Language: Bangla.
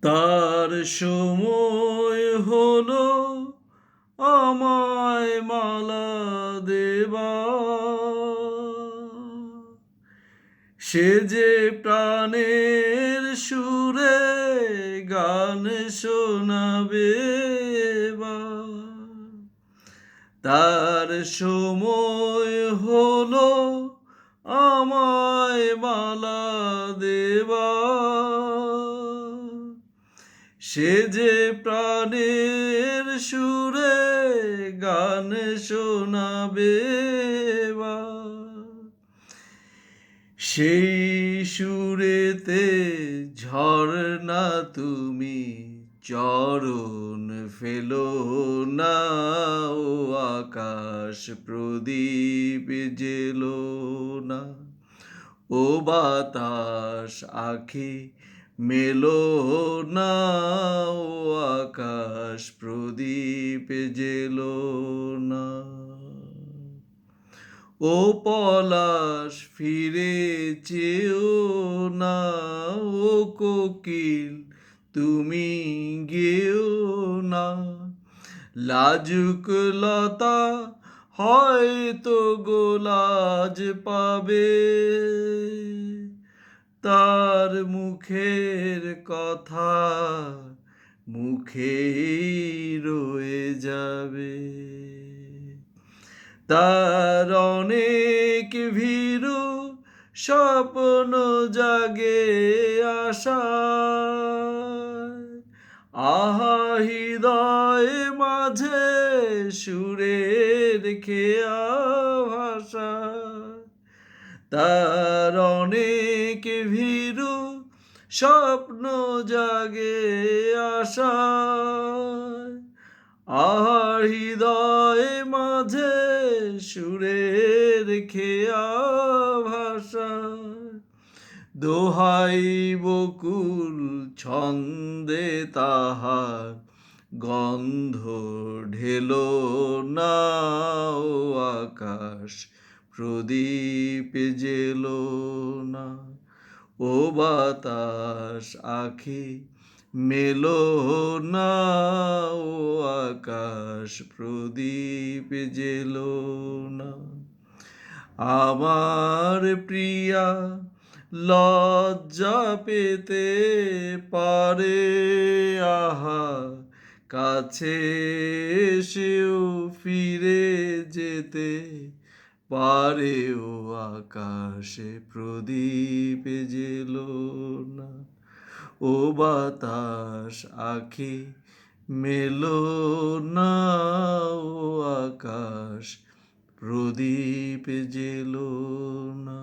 তার সময় হলো আমায় মালা দেবার, সে যে প্রাণের সুরে গান শোনাবে এবার। তার সময় হলো আমায় মালা দেবার, সে যে প্রাণের সুরে গান শোনাবে এবার। সেই সুরেতে ঝরনা তুমি চরণ ফেলো না, ও আকাশ প্রদীপ জেলো না, ও বাতাস আখি মেলো না, ও আকাশ প্রদীপ জেলো না। ও পলাশ ফিরে চেও না, ও কোকিল তুমি গেও না, লাজুক লতা হয়তো গোলাজ পাবে, তার মুখের কথা মুখেই রয়ে যাবে। তার অনেক ভীরু স্বপ্ন জাগে আশায়, আহা হৃদয় মাঝে সুরের খেয়া ভাষা। তার অনেক ভীরু স্বপ্ন জাগে আশায়, আহা হৃদয় মাঝে সুরের খেয়া ভাষা। দোহাই বকুল ছন্দে তাহার গন্ধ ঢেলো না, ও আকাশ প্রদীপ জেলো না, ও বাতাস আখি মেলো না, ও আকাশ প্রদীপ জেলো না। আমার প্রিয়া লজ্জা পেতে পারে, আহা কাছে এসেও ফিরে যেতে পারে, ও আকাশে প্রদীপ জেলো না, ও বাতাস আখি মেলো না, ও আকাশ প্রদীপ জেলো না।